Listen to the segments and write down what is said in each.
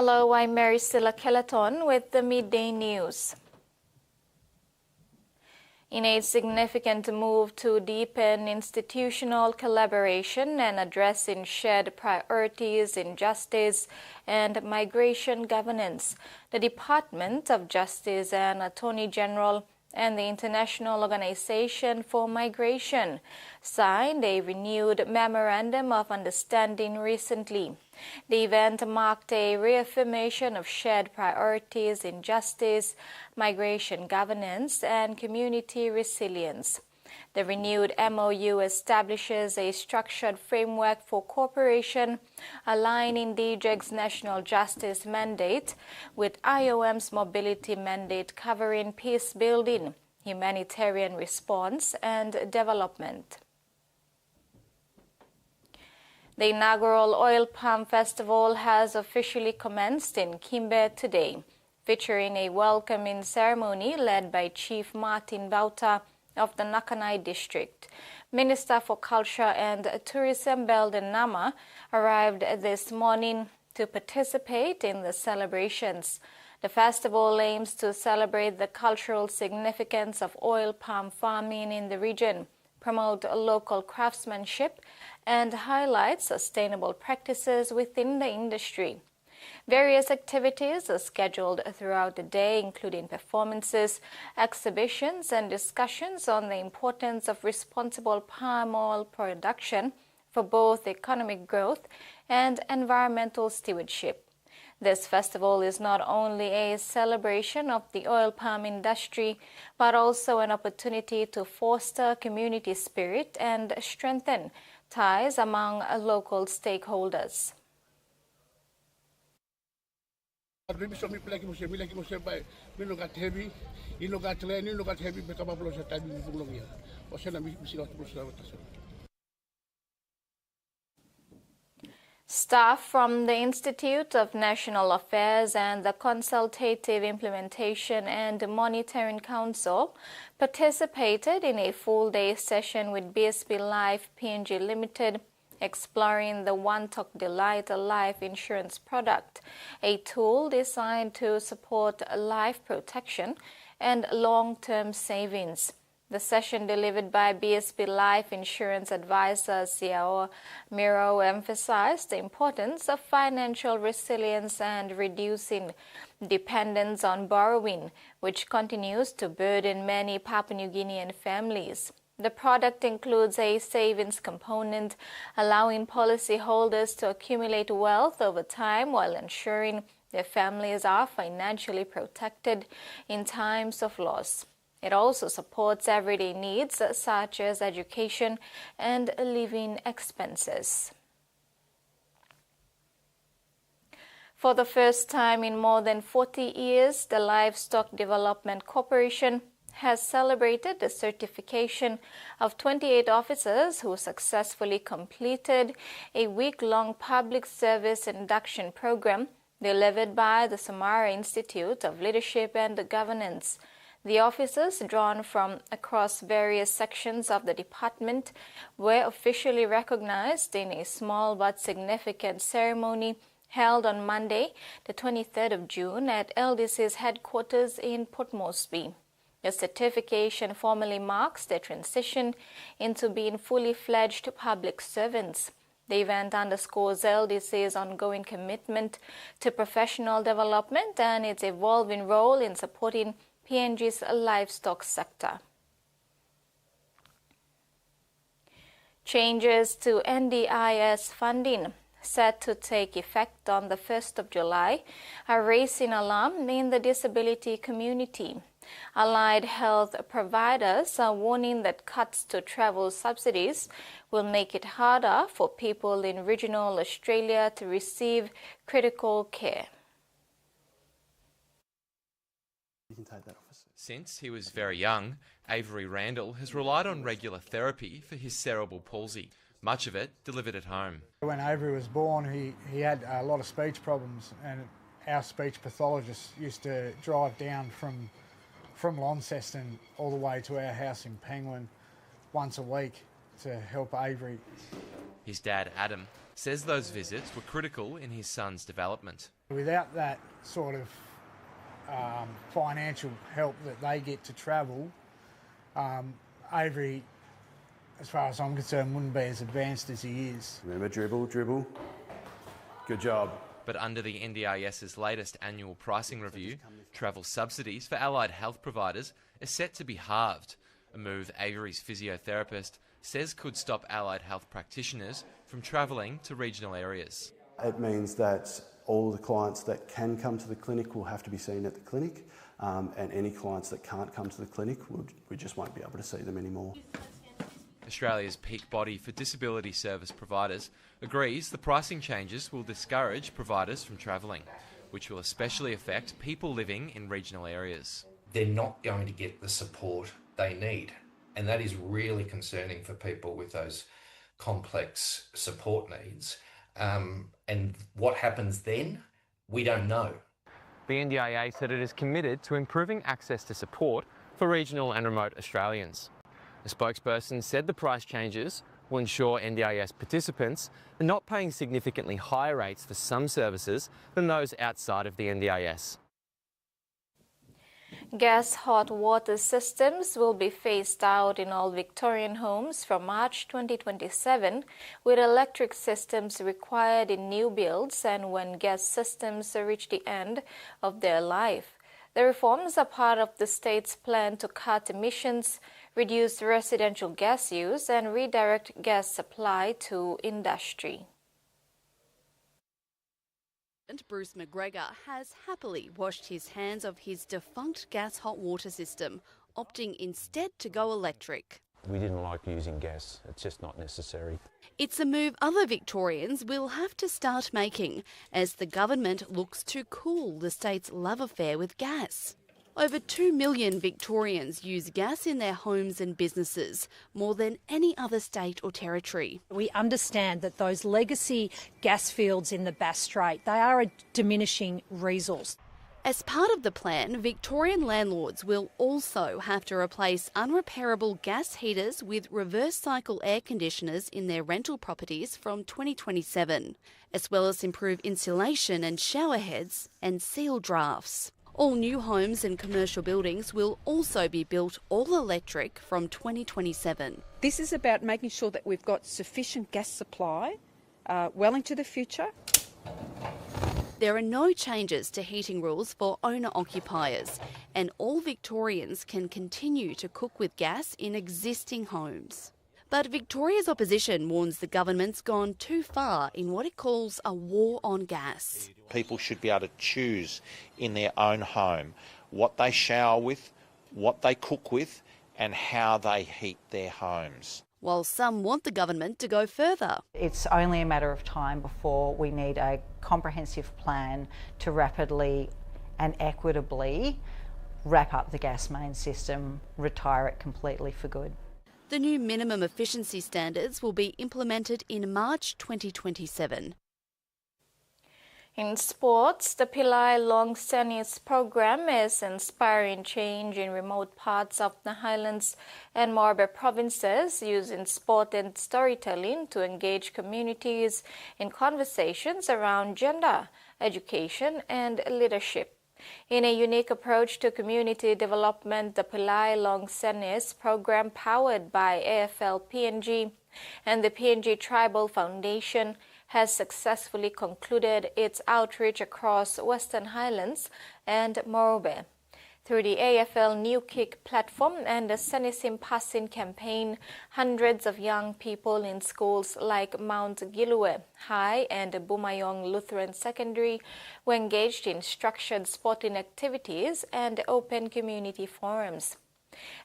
Hello, I'm Maricela Kelleton with the Midday News. In a significant move to deepen institutional collaboration and addressing shared priorities in justice and migration governance, the Department of Justice and Attorney General and the International Organization for Migration signed a renewed Memorandum of Understanding recently. The event marked a reaffirmation of shared priorities in justice, migration governance, and community resilience. The renewed MOU establishes a structured framework for cooperation, aligning DJ's national justice mandate with IOM's mobility mandate covering peace building, humanitarian response, and development. The inaugural Oil Palm Festival has officially commenced in Kimbe today, featuring a welcoming ceremony led by Chief Martin Bauta of the Nakanai district. Minister for Culture and Tourism Belden Nama arrived this morning to participate in the celebrations. The festival aims to celebrate the cultural significance of oil palm farming in the region, promote local craftsmanship, and highlight sustainable practices within the industry. Various activities are scheduled throughout the day, including performances, exhibitions, and discussions on the importance of responsible palm oil production for both economic growth and environmental stewardship. This festival is not only a celebration of the oil palm industry, but also an opportunity to foster community spirit and strengthen ties among local stakeholders. Staff from the Institute of National Affairs and the Consultative Implementation and Monitoring Council participated in a full-day session with BSP Life PNG Limited, exploring the One Talk Delight life insurance product, a tool designed to support life protection and long-term savings. The session delivered by BSP Life Insurance Advisor Siao Miro emphasized the importance of financial resilience and reducing dependence on borrowing, which continues to burden many Papua New Guinean families. The product includes a savings component, allowing policyholders to accumulate wealth over time while ensuring their families are financially protected in times of loss. It also supports everyday needs such as education and living expenses. For the first time in more than 40 years, the Livestock Development Corporation has celebrated the certification of 28 officers who successfully completed a week-long public service induction program delivered by the Samara Institute of Leadership and Governance. The officers, drawn from across various sections of the department, were officially recognized in a small but significant ceremony held on Monday, the 23rd of June, at LDC's headquarters in Port Moresby. The certification formally marks their transition into being fully fledged public servants. The event underscores LDC's ongoing commitment to professional development and its evolving role in supporting PNG's livestock sector. Changes to NDIS funding set to take effect on the 1st of July are raising alarm in the disability community. Allied health providers are warning that cuts to travel subsidies will make it harder for people in regional Australia to receive critical care. You can take that, officer. Since he was very young, Avery Randall has relied on regular therapy for his cerebral palsy, much of it delivered at home. When Avery was born, he had a lot of speech problems, and our speech pathologist used to drive down from Launceston all the way to our house in Penguin once a week to help Avery. His dad, Adam, says those visits were critical in his son's development. Without that sort of financial help that they get to travel, Avery, as far as I'm concerned, wouldn't be as advanced as he is. Remember, dribble. Good job. But under the NDIS's latest annual pricing review, travel subsidies for allied health providers are set to be halved, a move Avery's physiotherapist says could stop allied health practitioners from travelling to regional areas. It means that all the clients that can come to the clinic will have to be seen at the clinic, and any clients that can't come to the clinic, we just won't be able to see them anymore. Australia's peak body for disability service providers agrees the pricing changes will discourage providers from travelling, which will especially affect people living in regional areas. They're not going to get the support they need, and that is really concerning for people with those complex support needs. And what happens then, we don't know. The NDIA said it is committed to improving access to support for regional and remote Australians. A spokesperson said the price changes will ensure NDIS participants are not paying significantly higher rates for some services than those outside of the NDIS. Gas hot water systems will be phased out in all Victorian homes from March 2027, with electric systems required in new builds and when gas systems reach the end of their life. The reforms are part of the state's plan to cut emissions, reduce residential gas use, and redirect gas supply to industry. Bruce McGregor has happily washed his hands of his defunct gas hot water system, opting instead to go electric. We didn't like using gas, it's just not necessary. It's a move other Victorians will have to start making as the government looks to cool the state's love affair with gas. Over 2 million Victorians use gas in their homes and businesses, more than any other state or territory. We understand that those legacy gas fields in the Bass Strait, they are a diminishing resource. As part of the plan, Victorian landlords will also have to replace unrepairable gas heaters with reverse cycle air conditioners in their rental properties from 2027, as well as improve insulation and shower heads and seal drafts. All new homes and commercial buildings will also be built all electric from 2027. This is about making sure that we've got sufficient gas supply well into the future. There are no changes to heating rules for owner-occupiers, and all Victorians can continue to cook with gas in existing homes. But Victoria's opposition warns the government's gone too far in what it calls a war on gas. People should be able to choose in their own home what they shower with, what they cook with, and how they heat their homes. While some want the government to go further. It's only a matter of time before we need a comprehensive plan to rapidly and equitably wrap up the gas main system, retire it completely for good. The new minimum efficiency standards will be implemented in March 2027. In sports, the Pillai Long Tennis program is inspiring change in remote parts of the Highlands and Marlborough provinces, using sport and storytelling to engage communities in conversations around gender, education and leadership. In a unique approach to community development, the Pillai Long Tennis program, powered by AFL PNG and the PNG Tribal Foundation, has successfully concluded its outreach across Western Highlands and Morobe. Through the AFL New Kick platform and the Senisim Passing campaign, hundreds of young people in schools like Mount Gilue High and Bumayong Lutheran Secondary were engaged in structured sporting activities and open community forums.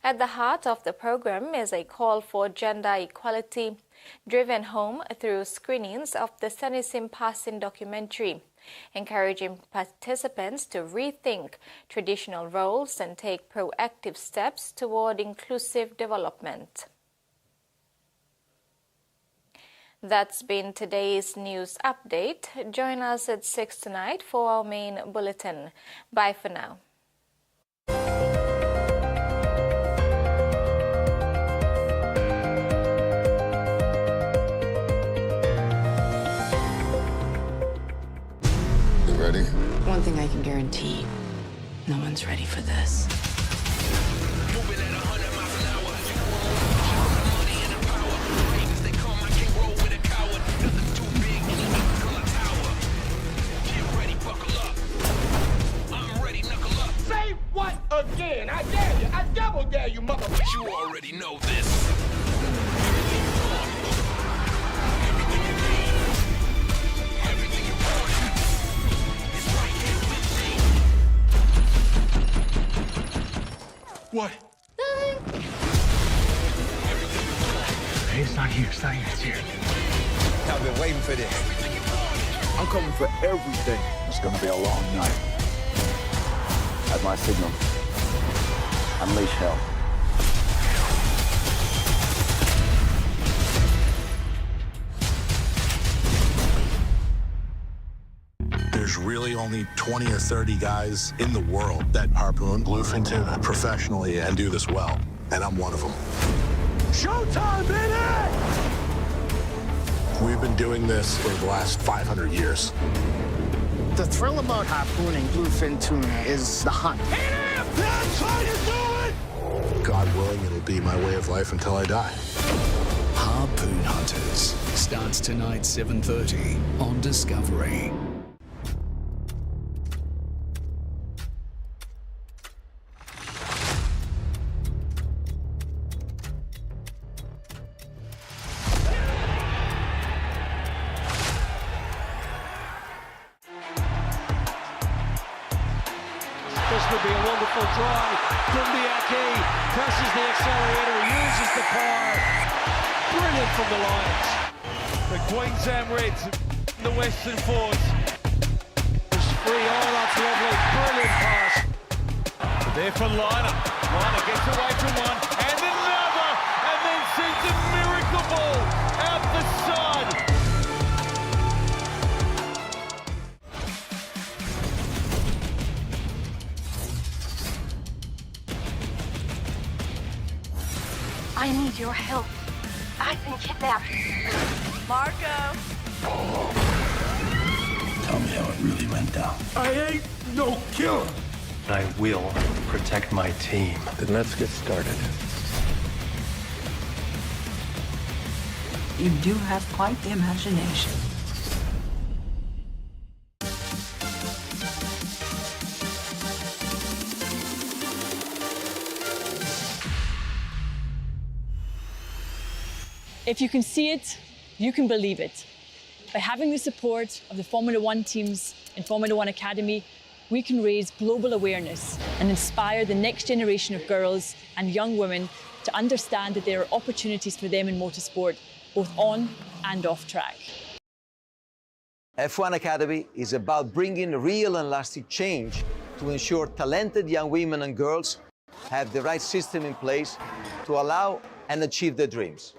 At the heart of the program is a call for gender equality, driven home through screenings of the Senisim Passing documentary, encouraging participants to rethink traditional roles and take proactive steps toward inclusive development. That's been today's news update. Join us at 6 tonight for our main bulletin. Bye for now. Ready? thing I can guarantee, no one's ready for this. Say what again? I dare you. I double dare you, mother. You already know this. What? Hey, it's not here. It's not here. It's here. I've been waiting for this. I'm coming for everything. It's gonna be a long night. At my signal, unleash hell. There's really only 20 or 30 guys in the world that harpoon bluefin tuna professionally and do this well, and I'm one of them. Showtime, baby! We've been doing this for the last 500 years. The thrill about harpooning bluefin tuna is the hunt. That's how you do it! God willing, it'll be my way of life until I die. Harpoon Hunters starts tonight 7:30 on Discovery. This would be a wonderful drive. Dumbiaki presses the accelerator, uses the power. Brilliant from the Lions. The Queensland Reds, the Western Force. Free, oh, that's lovely. Brilliant pass. There for Liner. Liner gets away from one, and another, and then sends a miracle ball out the side. I need your help. I've been kidnapped. Marco! Tell me how it really went down. I ain't no killer. I will protect my team. Then let's get started. You do have quite the imagination. If you can see it, you can believe it. By having the support of the Formula One teams in Formula One Academy, we can raise global awareness and inspire the next generation of girls and young women to understand that there are opportunities for them in motorsport, both on and off track. F1 Academy is about bringing real and lasting change to ensure talented young women and girls have the right system in place to allow and achieve their dreams.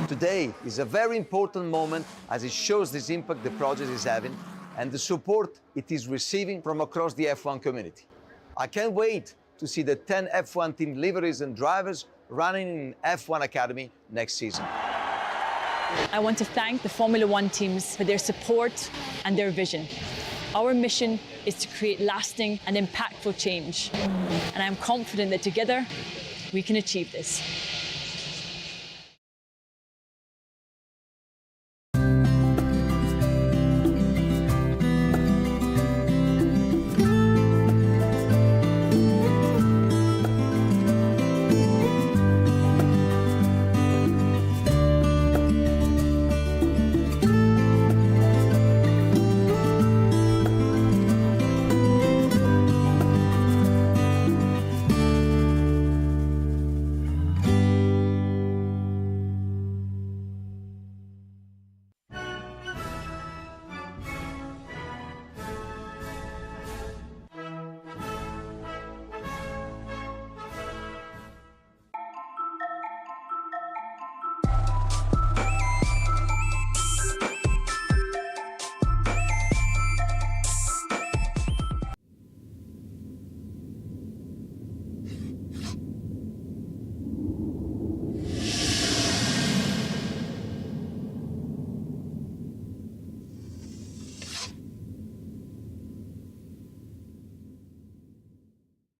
Today is a very important moment as it shows this impact the project is having and the support it is receiving from across the F1 community. I can't wait to see the 10 F1 team liveries and drivers running in F1 Academy next season. I want to thank the Formula One teams for their support and their vision. Our mission is to create lasting and impactful change, and I'm confident that together we can achieve this.